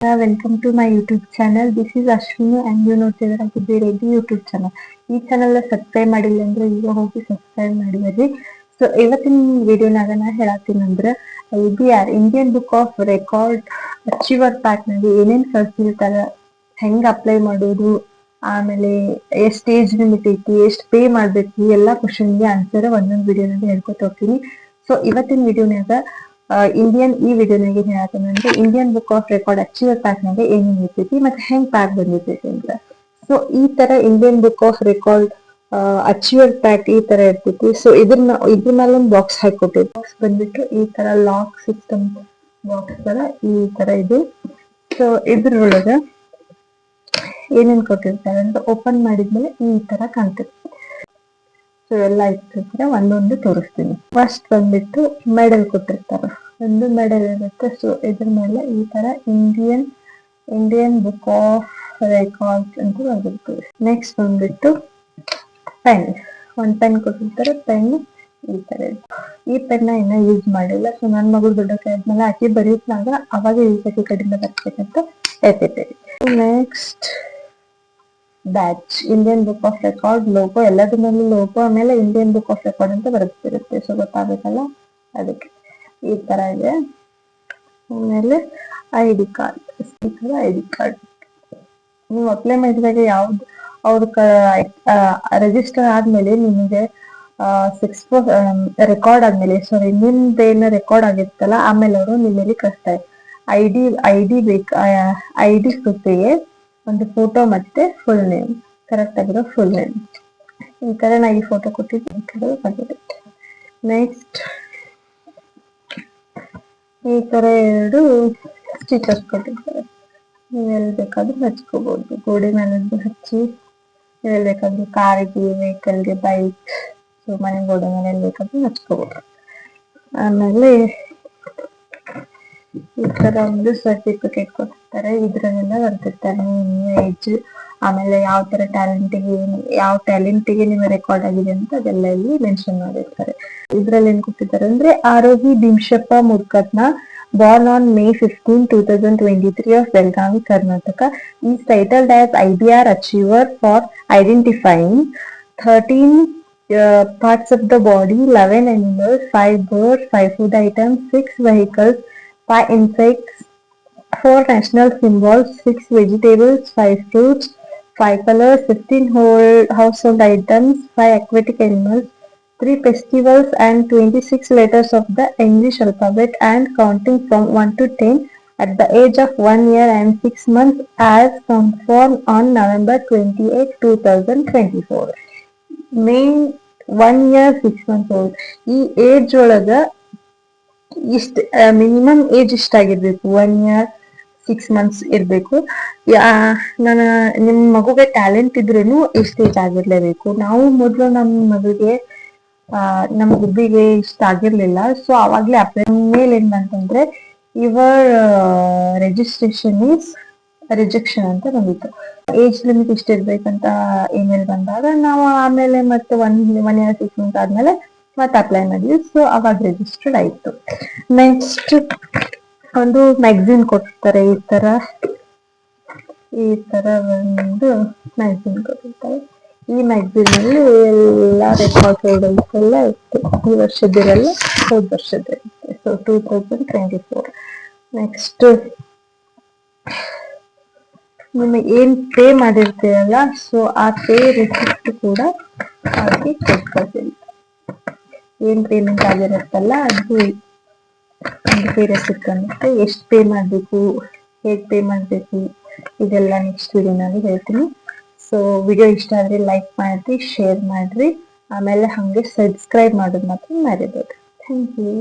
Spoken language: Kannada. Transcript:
Welcome to my YouTube channel. This is Ashwini and you ನೋಡ್ತಿದ್ದೀರಾ ಯೂಟ್ಯೂಬ್ ಚಾನಲ್. ಈ ಚಾನಲ್ ಸಬ್ಸ್ಕ್ರೈಬ್ ಮಾಡಿಲ್ಲ ಅಂದ್ರೆ ಈಗ ಹೋಗಿ ಸಬ್ಸ್ಕ್ರೈಬ್ ಮಾಡಿದ್ರಿ. ಸೊ ಇವತ್ತಿನ ವಿಡಿಯೋನಾಗ ನಾ ಹೇಳತ್ತೀನಿ ಅಂದ್ರೆ IBR Indian book of record achiever pack ನಲ್ಲಿ ಏನೇನ್ ಕಳ್ಸಿರ್ತಾರ, ಹೆಂಗ್ ಅಪ್ಲೈ ಮಾಡೋದು, ಆಮೇಲೆ ಎಷ್ಟ್ ಏಜ್ ಲಿಮಿಟ್ ಐತಿ, ಎಷ್ಟ್ ಪೇ ಮಾಡ್ಬೇಕು, ಎಲ್ಲಾ ಕ್ವಶನ್ಗೆ ಆನ್ಸರ್ ಒಂದೊಂದ್ ವಿಡಿಯೋನಲ್ಲಿ ಹೇಳ್ಕೊತ ಹೋಗ್ತೀನಿ. ಸೊ ಇವತ್ತಿನ ವಿಡಿಯೋನಾಗ ಈ ವಿಡಿಯೋನಾಗ ಏನ್ ಹೇಳತ್ತಂದ್ರೆ Indian book of record achiever pack ನಾಗ ಏನೇನ್ ಇರ್ತೈತಿ ಮತ್ತೆ ಹೆಂಗ್ ಪ್ಯಾಕ್ ಬಂದಿರ್ತೈತಿ ಅಂತ. ಸೊ ಈ ತರ Indian book of record achiever pack ಈ ತರ ಇರ್ತೈತಿ. ಸೊ ಇದ್ರ ಮೇಲೆ ಒಂದು ಬಾಕ್ಸ್ ಹಾಕೊಟ್ಟಿರ್ತೀವಿ. ಬಾಕ್ಸ್ ಬಂದ್ಬಿಟ್ಟು ಈ ತರ ಲಾಕ್ ಸಿಸ್ಟಮ್ ಬಾಕ್ಸ್ ತರ ಈ ತರ ಇದೆ. ಸೊ ಇದ್ರೊಳಗ ಏನೇನ್ ಕೊಟ್ಟಿರ್ತಾರೆ ಅಂತ ಓಪನ್ ಮಾಡಿದ್ಮೇಲೆ ಈ ತರ ಕಾಣ್ತೈತಿ. ಸೊ ಎಲ್ಲ ಇಟ್ಟಿರ್ತಾರೆ, ಒಂದೊಂದು ತೋರಿಸ್ತೀನಿ. ಫಸ್ಟ್ ಬಂದ್ಬಿಟ್ಟು ಮೆಡಲ್ ಕೊಟ್ಟಿರ್ತಾರ, ಒಂದು ಮೆಡಲ್ ಇರುತ್ತೆ. ಸೊ ಇದ್ರ ಮೇಲೆ ಈ ತರ ಇಂಡಿಯನ್ ಬುಕ್ ಆಫ್ ರೆಕಾರ್ಡ್ಸ್ ಅಂತ ಬಂದಿರ್ತದೆ. ನೆಕ್ಸ್ಟ್ ಬಂದ್ಬಿಟ್ಟು ಪೆನ್, ಒಂದ್ ಪೆನ್ ಕೊಟ್ಟಿರ್ತಾರೆ. ಪೆನ್ ಈ ತರ ಇದೆ. ಈ ಪೆನ್ನ ಇನ್ನ ಯೂಸ್ ಮಾಡಿಲ್ಲ. ಸೊ ನನ್ ಮಗಳು ದೊಡ್ಡಕ್ಕೆ ಆದ್ಮೇಲೆ ಆಕಿ ಬರೀತ್ನಾಗ ಅವಾಗ ಯೂಸ್ ಆಗಿ ಕಡಿಮೆ ಬರ್ಬೇಕಂತ ಹೇಳ್ತೈತೆ. Next batch, Indian book of record logo, ಎಲ್ಲದ್ರ ಮೇಲೆ ಲೋಗೋ, ಆಮೇಲೆ ಇಂಡಿಯನ್ ಬುಕ್ ಆಫ್ ರೆಕಾರ್ಡ್ ಅಂತ ಬರೆದಿರುತ್ತೆ. ಸೊ ಗೊತ್ತಾಗಬೇಕಲ್ಲ, ಅದಕ್ಕೆ ಈ ತರ ಇದೆ. ಆಮೇಲೆ ID ಕಾರ್ಡ್, ID ಕಾರ್ಡ್ ನೀವು ಅಪ್ಲೈ ಮಾಡಿದಾಗ ಯಾವ್ದು ಅವ್ರ ರಿಜಿಸ್ಟರ್ ಆದ್ಮೇಲೆ ನಿಮಗೆ ರೆಕಾರ್ಡ್ ಆದ್ಮೇಲೆ ನಿಮ್ದೇನ ರೆಕಾರ್ಡ್ ಆಗಿರ್ತಲ್ಲ, ಆಮೇಲೆ ಅವರು ನಿಮ್ಮಲ್ಲಿ ಕಳಿಸ್ತಾರೆ. ಐಡಿ ಬೇಕು. ID ಜೊತೆಗೆ ಒಂದು ಫೋಟೋ ಮತ್ತೆ ಫುಲ್ ನೇಮ್, ಕರೆಕ್ಟ್ ಆಗಿರೋ ಫುಲ್ ನೇಮ್. ಈ ತರ ನಾ ಈ ಫೋಟೋ ಕೊಟ್ಟಿದ್ದೆ. ನೆಕ್ಸ್ಟ್ ಈ ತರ ಎರಡು ಸ್ಟಿಕರ್ಸ್ ಕೊಟ್ಟಿರ್ತಾರೆ. ನೀವು ಎಲ್ಲಿ ಬೇಕಾದ್ರೂ ಹಚ್ಕೋಬಹುದು, ಗೋಡೆ ಮೇಲೆ ಹಚ್ಚಿ, ಎಲ್ಲಿ ಬೇಕಾದ್ರೂ ಕಾರ್ಗೆ, ವೆಹಿಕಲ್ಗೆ, ಬೈಕ್, ಸೊ ಮನೆ ಗೋಡೆ ಮೇಲೆ ಎಲ್ಲಿ ಬೇಕಾದ್ರೂ ಹಚ್ಕೋಬಹುದು. ಆಮೇಲೆ ಈ ತರ ಒಂದು ಸರ್ಟಿಫಿಕೇಟ್ ಕೊಟ್ಟಿರ್ತಾರೆ. ಇದ್ರನ್ನೆಲ್ಲ ಬರ್ತಿರ್ತಾರೆ ನಿಮ್ಮ ಏಜ್, ಆಮೇಲೆ ಯಾವ ತರ ಟ್ಯಾಲೆಂಟಿಗೆ ನಿಮ್ಮ ರೆಕಾರ್ಡ್ ಆಗಿದೆ ಅಂತ ಅದೆಲ್ಲ ಇಲ್ಲಿ ಮೆನ್ಷನ್ ಮಾಡಿರ್ತಾರೆ. ಇದ್ರಲ್ಲಿ ಏನ್ ಕೊಟ್ಟಿದ್ದಾರೆ ಅಂದ್ರೆ Aarohi ಭೀಮಶಪ್ಪ ಮುದ್ಕತ್ನ, born on May 15, 2023 of Belgavi, Karnataka, is titled as IBR Achiever for identifying 13 parts of the body, 11 animals, 5 birds, 5 food items, 6 vehicles, 5 insects, 4 national symbols, 6 vegetables, 5 fruits, 5 colors, 15 household items, 5 aquatic animals, 3 festivals, and 26 letters of the English alphabet, and counting from 1 to 10 at the age of 1 year and 6 months as confirmed on November 28, 2024. Main 1 year 6 months old. ಈ ಏಜ್ ಒಳಗ ಮಿನಿಮಮ್ ಏಜ್ ಇಷ್ಟಾಗಿರ್ಬೇಕು, 1 year 6 months ಇರ್ಬೇಕು. ನಿಮ್ ಮಗುಗೆ ಟ್ಯಾಲೆಂಟ್ ಇದ್ರೂ ಇಷ್ಟ ಏಜ್ ಆಗಿರ್ಲೇಬೇಕು. ನಾವು ಮೊದ್ಲು ನಮ್ಮ ಮಗುಗೆ ನಮ್ ಗುಬ್ಬಿಗೆ ಇಷ್ಟ ಆಗಿರ್ಲಿಲ್ಲ. ಸೊ ಅವಾಗ್ಲೇ ಅಪ್ಲೈ ಮೇಲೆ ಏನ್ ಬಂತಂದ್ರೆ ಇವರ್ ರಿಜಿಸ್ಟ್ರೇಷನ್ ಈಸ್ ರಿಜೆಕ್ಷನ್ ಅಂತ ಬಂದಿತ್ತು. ಏಜ್ ಲಿಮಿಟ್ ಇಷ್ಟ ಇರ್ಬೇಕಂತ ಇಮೇಲ್ ಬಂದಾಗ ನಾವು ಆಮೇಲೆ ಮತ್ತೆ 1 year 6 months ಆದ್ಮೇಲೆ ಮತ್ತೆ ಅಪ್ಲೈ ಮಾಡಿದ್ವಿ. ಸೊ ಅವಾಗ ರಿಜಿಸ್ಟರ್ಡ್ ಆಯ್ತು. ನೆಕ್ಸ್ಟ್ ಒಂದು ಮ್ಯಾಗಝಿನ್ ಕೊಟ್ಟಿರ್ತಾರೆ. ಈ ತರ ಒಂದು ಮ್ಯಾಗಝಿನ್ ಕೊಟ್ಟಿರ್ತಾರೆ. ಈ ಮ್ಯಾಗಝಿನ್ ಅಲ್ಲಿ ಎಲ್ಲ ರೆಕಾರ್ಡ್ ಎಲ್ಲ ಇತ್ತು. ಈ ವರ್ಷದಿರಲ್ಲ, ಹೋದ ವರ್ಷದಿರುತ್ತೆ. ಸೊ 2024. ನೆಕ್ಸ್ಟ್ ನಿಮಗೆ ಏನ್ ಪೇ ಮಾಡಿರ್ತೀರಲ್ಲ, ಸೊ ಆ ಪೇ ರಿಸಿಪ್ಟ್ ಕೂಡ ಹಾಕಿ ಕೊಟ್ಕೊಳ್ತೀನಿ. ಏನ್ ಪೇಮೆಂಟ್ ಆಗಿರುತ್ತಲ್ಲ ಅದು ಒಂದು ಪೇ ರೆಸಿಪ್ಟ್ ಅನ್ನತ್ತೆ. ಎಷ್ಟು ಪೇ ಮಾಡ್ಬೇಕು, ಹೇಗ್ ಪೇ ಮಾಡ್ಬೇಕು, ಇದೆಲ್ಲ ನೆಕ್ಸ್ಟ್ ವಿಡಿಯೋನಲ್ಲಿ ಹೇಳ್ತೀನಿ. ಸೊ ವಿಡಿಯೋ ಇಷ್ಟ ಆದ್ರೆ ಲೈಕ್ ಮಾಡ್ರಿ, ಶೇರ್ ಮಾಡ್ರಿ, ಆಮೇಲೆ ಹಂಗೆ ಸಬ್ಸ್ಕ್ರೈಬ್ ಮಾಡೋದು ಮಾತ್ರ ಮರಿಬೇಡಿ. Thank you.